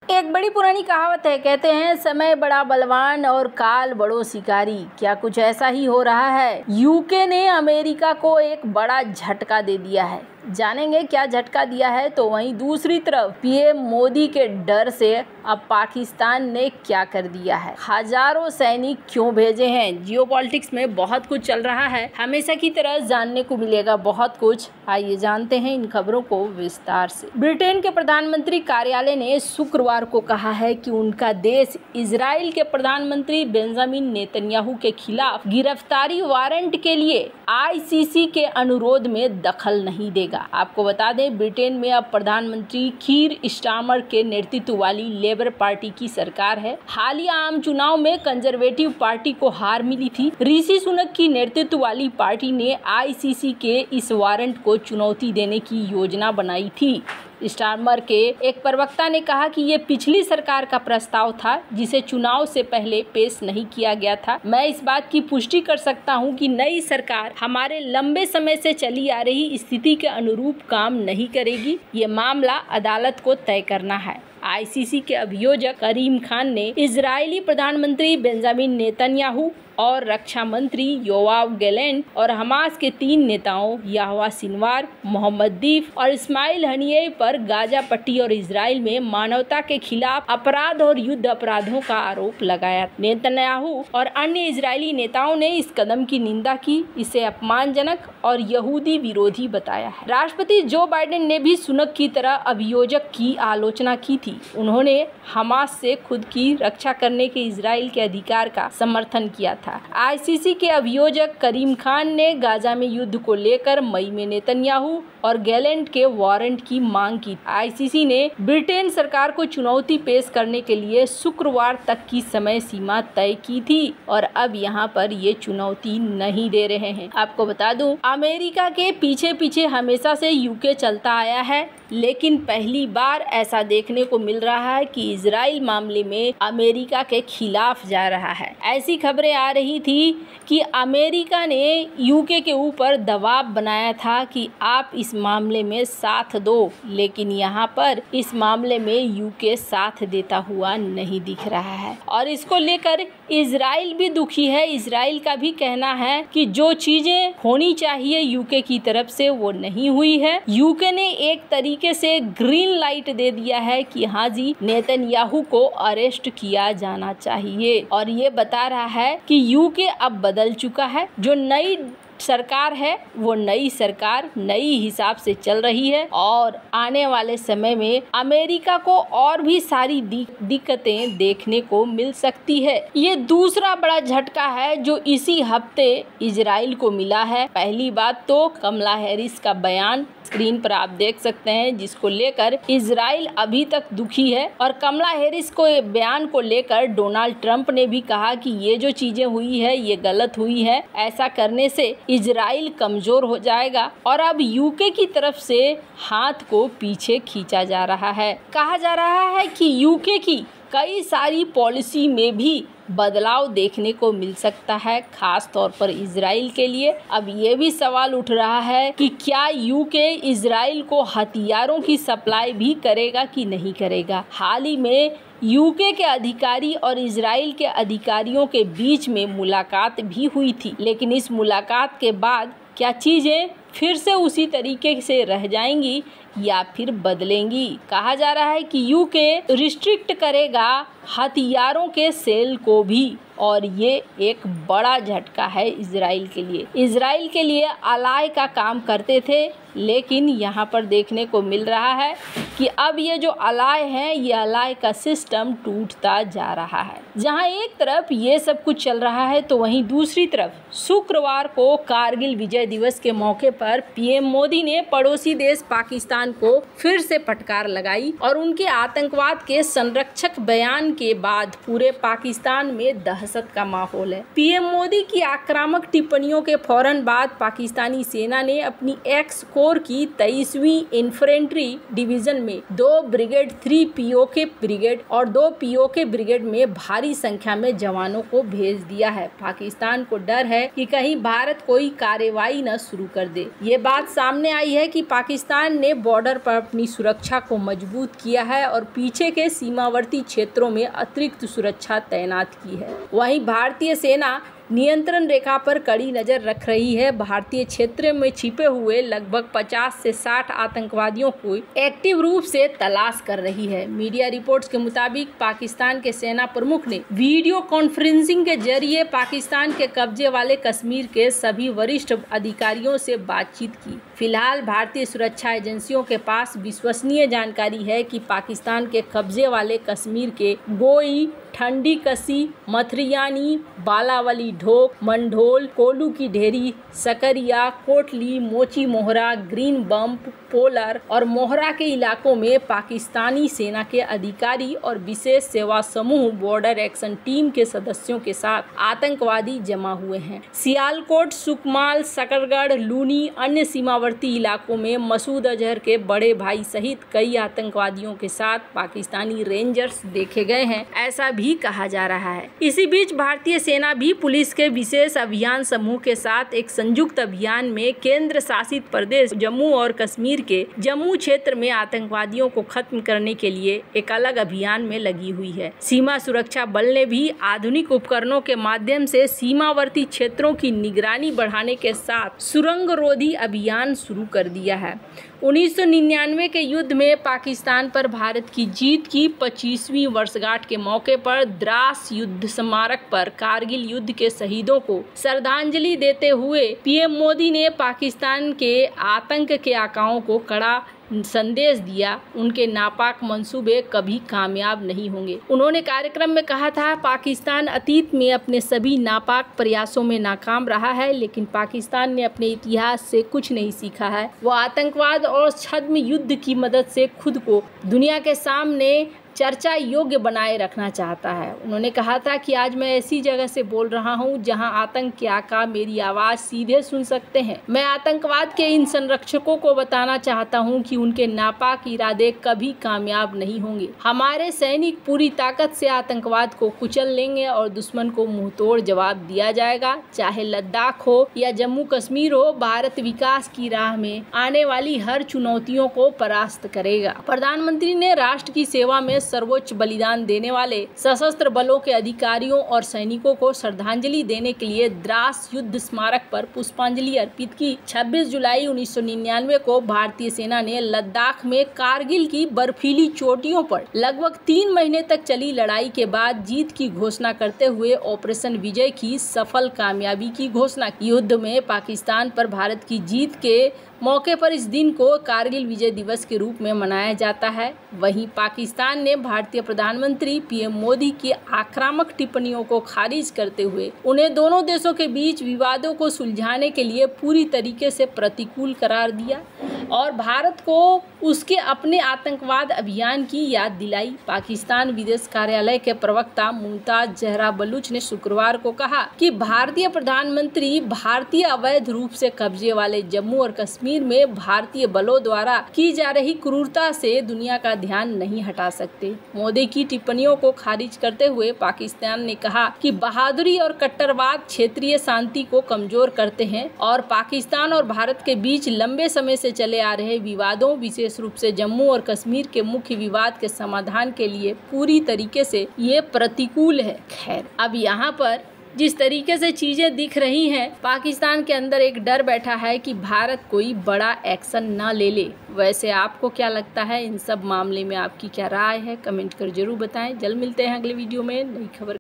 एक बड़ी पुरानी कहावत है, कहते हैं समय बड़ा बलवान और काल बड़ो शिकारी। क्या कुछ ऐसा ही हो रहा है? यूके ने अमेरिका को एक बड़ा झटका दे दिया है। जानेंगे क्या झटका दिया है। तो वहीं दूसरी तरफ पीएम मोदी के डर से अब पाकिस्तान ने क्या कर दिया है, हजारों सैनिक क्यों भेजे हैं। जियोपॉलिटिक्स में बहुत कुछ चल रहा है, हमेशा की तरह जानने को मिलेगा बहुत कुछ। आइए जानते हैं इन खबरों को विस्तार से। ब्रिटेन के प्रधानमंत्री कार्यालय ने शुक्रवार को कहा है कि उनका देश इजराइल के प्रधानमंत्री बेंजामिन नेतन्याहू के खिलाफ गिरफ्तारी वारंट के लिए आईसीसी के अनुरोध में दखल नहीं देगा। आपको बता दें, ब्रिटेन में अब प्रधानमंत्री कीर स्टारमर के नेतृत्व वाली लेबर पार्टी की सरकार है। हालिया आम चुनाव में कंजर्वेटिव पार्टी को हार मिली थी। ऋषि सुनक की नेतृत्व वाली पार्टी ने आईसीसी के इस वारंट को चुनौती देने की योजना बनाई थी। स्टारमर के एक प्रवक्ता ने कहा कि ये पिछली सरकार का प्रस्ताव था जिसे चुनाव से पहले पेश नहीं किया गया था। मैं इस बात की पुष्टि कर सकता हूं कि नई सरकार हमारे लंबे समय से चली आ रही स्थिति के अनुरूप काम नहीं करेगी। ये मामला अदालत को तय करना है। आईसीसी के अभियोजक करीम खान ने इजरायली प्रधानमंत्री बेंजामिन नेतन्याहू और रक्षा मंत्री योआव गैलेंट और हमास के 3 नेताओं याहवा सिनवार, मोहम्मद दीफ और इस्माइल हनिये पर गाजा पट्टी और इजराइल में मानवता के खिलाफ अपराध और युद्ध अपराधों का आरोप लगाया। नेतन्याहू और अन्य इजरायली नेताओं ने इस कदम की निंदा की, इसे अपमानजनक और यहूदी विरोधी बताया है। राष्ट्रपति जो बाइडेन ने भी सुनक की तरह अभियोजक की आलोचना की थी। उन्होंने हमास से खुद की रक्षा करने के इजराइल के अधिकार का समर्थन किया था। आईसीसी के अभियोजक करीम खान ने गाजा में युद्ध को लेकर मई में नेतन्याहू और गैलेंट के वारंट की मांग की। आईसीसी ने ब्रिटेन सरकार को चुनौती पेश करने के लिए शुक्रवार तक की समय सीमा तय की थी और अब यहाँ पर ये चुनौती नहीं दे रहे हैं। आपको बता दूं, अमेरिका के पीछे पीछे हमेशा से यूके चलता आया है, लेकिन पहली बार ऐसा देखने को मिल रहा है कि इजराइल मामले में अमेरिका के खिलाफ जा रहा है। ऐसी खबरें आ रही थी कि अमेरिका ने यूके के ऊपर दबाव बनाया था कि आप इस मामले में साथ दो, लेकिन यहाँ पर इस मामले में यूके साथ देता हुआ नहीं दिख रहा है और इसको लेकर इजराइल भी दुखी है। इजराइल का भी कहना है कि जो चीजें होनी चाहिए यूके की तरफ से वो नहीं हुई है। यूके ने एक तरीके से ग्रीन लाइट दे दिया है कि हाँ जी, नेतन्याहू को अरेस्ट किया जाना चाहिए और ये बता रहा है कि यूके अब बदल चुका है। जो नई सरकार है वो नई सरकार नई हिसाब से चल रही है और आने वाले समय में अमेरिका को और भी सारी दिक्कतें देखने को मिल सकती है। ये दूसरा बड़ा झटका है जो इसी हफ्ते इजराइल को मिला है। पहली बात तो कमला हैरिस का बयान स्क्रीन पर आप देख सकते हैं, जिसको लेकर इजराइल अभी तक दुखी है और कमला हैरिस को बयान को लेकर डोनाल्ड ट्रंप ने भी कहा कि ये जो चीजें हुई है ये गलत हुई है, ऐसा करने से इजराइल कमजोर हो जाएगा और अब यूके की तरफ से हाथ को पीछे खींचा जा रहा है। कहा जा रहा है कि यूके की कई सारी पॉलिसी में भी बदलाव देखने को मिल सकता है, खास तौर पर इजराइल के लिए। अब ये भी सवाल उठ रहा है कि क्या यूके इजराइल को हथियारों की सप्लाई भी करेगा कि नहीं करेगा। हाल ही में यूके के अधिकारी और इजराइल के अधिकारियों के बीच में मुलाकात भी हुई थी, लेकिन इस मुलाकात के बाद क्या चीजें फिर से उसी तरीके से रह जाएंगी या फिर बदलेंगी। कहा जा रहा है कि यूके रिस्ट्रिक्ट करेगा हथियारों के सेल को भी और ये एक बड़ा झटका है इजराइल के लिए। इजराइल के लिए अलाय का काम करते थे, लेकिन यहाँ पर देखने को मिल रहा है कि अब ये जो अलाय है ये अलाय का सिस्टम टूटता जा रहा है। जहाँ एक तरफ ये सब कुछ चल रहा है तो वहीं दूसरी तरफ शुक्रवार को कारगिल विजय दिवस के मौके पर पीएम मोदी ने पड़ोसी देश पाकिस्तान को फिर से फटकार लगाई और उनके आतंकवाद के संरक्षक बयान के बाद पूरे पाकिस्तान में दहशत का माहौल है। पीएम मोदी की आक्रामक टिप्पणियों के फौरन बाद पाकिस्तानी सेना ने अपनी एक्स कोर की 23वीं इन्फेंट्री डिवीजन में 2 ब्रिगेड 3 पीओके ब्रिगेड और 2 पीओके ब्रिगेड में भारी संख्या में जवानों को भेज दिया है। पाकिस्तान को डर है कि कहीं भारत कोई कार्रवाई न शुरू कर दे। ये बात सामने आई है कि पाकिस्तान ने बॉर्डर पर अपनी सुरक्षा को मजबूत किया है और पीछे के सीमावर्ती क्षेत्रों में अतिरिक्त सुरक्षा तैनात की है। वहीं भारतीय सेना नियंत्रण रेखा पर कड़ी नजर रख रही है। भारतीय क्षेत्र में छिपे हुए लगभग 50 से 60 आतंकवादियों को एक्टिव रूप से तलाश कर रही है। मीडिया रिपोर्ट्स के मुताबिक पाकिस्तान के सेना प्रमुख ने वीडियो कॉन्फ्रेंसिंग के जरिए पाकिस्तान के कब्जे वाले कश्मीर के सभी वरिष्ठ अधिकारियों से बातचीत की। फिलहाल भारतीय सुरक्षा एजेंसियों के पास विश्वसनीय जानकारी है कि पाकिस्तान के कब्जे वाले कश्मीर के गोई, ठंडी कसी, मथरियानी, बालावली ढोक, मंढोल, कोलू की ढेरी, सकरिया, कोटली, मोची मोहरा, ग्रीन बम्प, पोलर और मोहरा के इलाकों में पाकिस्तानी सेना के अधिकारी और विशेष सेवा समूह बॉर्डर एक्शन टीम के सदस्यों के साथ आतंकवादी जमा हुए हैं। सियालकोट, सुकमाल, सकरगढ़, लूनी, अन्य सीमावर्ती इलाकों में मसूद अजहर के बड़े भाई सहित कई आतंकवादियों के साथ पाकिस्तानी रेंजर्स देखे गए हैं, ऐसा भी कहा जा रहा है। इसी बीच भारतीय सेना भी पुलिस के विशेष अभियान समूह के साथ एक संयुक्त अभियान में केंद्र शासित प्रदेश जम्मू और कश्मीर के जम्मू क्षेत्र में आतंकवादियों को खत्म करने के लिए एक अलग अभियान में लगी हुई है। सीमा सुरक्षा बल ने भी आधुनिक उपकरणों के माध्यम से सीमावर्ती क्षेत्रों की निगरानी बढ़ाने के साथ सुरंग रोधी अभियान शुरू कर दिया है। 1999 के युद्ध में पाकिस्तान पर भारत की जीत की 25वीं वर्षगांठ के मौके पर द्रास युद्ध स्मारक पर कारगिल युद्ध के शहीदों को श्रद्धांजलि देते हुए पीएम मोदी ने पाकिस्तान के आतंक के आकाओं को कड़ा संदेश दिया। उनके नापाक मंसूबे कभी कामयाब नहीं होंगे। उन्होंने कार्यक्रम में कहा था, पाकिस्तान अतीत में अपने सभी नापाक प्रयासों में नाकाम रहा है, लेकिन पाकिस्तान ने अपने इतिहास से कुछ नहीं सीखा है। वो आतंकवाद और छद्म युद्ध की मदद से खुद को दुनिया के सामने चर्चा योग्य बनाए रखना चाहता है। उन्होंने कहा था कि आज मैं ऐसी जगह से बोल रहा हूं जहां आतंक के आका मेरी आवाज़ सीधे सुन सकते हैं। मैं आतंकवाद के इन संरक्षकों को बताना चाहता हूं कि उनके नापाक इरादे कभी कामयाब नहीं होंगे। हमारे सैनिक पूरी ताकत से आतंकवाद को कुचल लेंगे और दुश्मन को मुंहतोड़ जवाब दिया जाएगा। चाहे लद्दाख हो या जम्मू कश्मीर हो, भारत विकास की राह में आने वाली हर चुनौतियों को परास्त करेगा। प्रधानमंत्री ने राष्ट्र की सेवा में सर्वोच्च बलिदान देने वाले सशस्त्र बलों के अधिकारियों और सैनिकों को श्रद्धांजलि देने के लिए द्रास युद्ध स्मारक पर पुष्पांजलि अर्पित की। 26 जुलाई 1999 को भारतीय सेना ने लद्दाख में कारगिल की बर्फीली चोटियों पर लगभग 3 महीने तक चली लड़ाई के बाद जीत की घोषणा करते हुए ऑपरेशन विजय की सफल कामयाबी की घोषणा की। युद्ध में पाकिस्तान पर भारत की जीत के मौके पर इस दिन को कारगिल विजय दिवस के रूप में मनाया जाता है। वहीं पाकिस्तान ने भारतीय प्रधानमंत्री पीएम मोदी की आक्रामक टिप्पणियों को खारिज करते हुए उन्हें दोनों देशों के बीच विवादों को सुलझाने के लिए पूरी तरीके से प्रतिकूल करार दिया और भारत को उसके अपने आतंकवाद अभियान की याद दिलाई। पाकिस्तान विदेश कार्यालय के प्रवक्ता मुमताज जहरा बलूच ने शुक्रवार को कहा कि भारतीय प्रधानमंत्री भारतीय अवैध रूप से कब्जे वाले जम्मू और कश्मीर में भारतीय बलों द्वारा की जा रही क्रूरता से दुनिया का ध्यान नहीं हटा सकते। मोदी की टिप्पणियों को खारिज करते हुए पाकिस्तान ने कहा कि बहादुरी और कट्टरवाद क्षेत्रीय शांति को कमजोर करते हैं और पाकिस्तान और भारत के बीच लंबे समय से चले आ रहे विवादों, विशेष रूप से जम्मू और कश्मीर के मुख्य विवाद के समाधान के लिए पूरी तरीके से ये प्रतिकूल है। खैर, अब यहाँ पर जिस तरीके से चीजें दिख रही हैं, पाकिस्तान के अंदर एक डर बैठा है कि भारत कोई बड़ा एक्शन ना ले ले। वैसे आपको क्या लगता है, इन सब मामले में आपकी क्या राय है? कमेंट कर जरूर बताएं। जल्द मिलते हैं अगले वीडियो में नई खबर।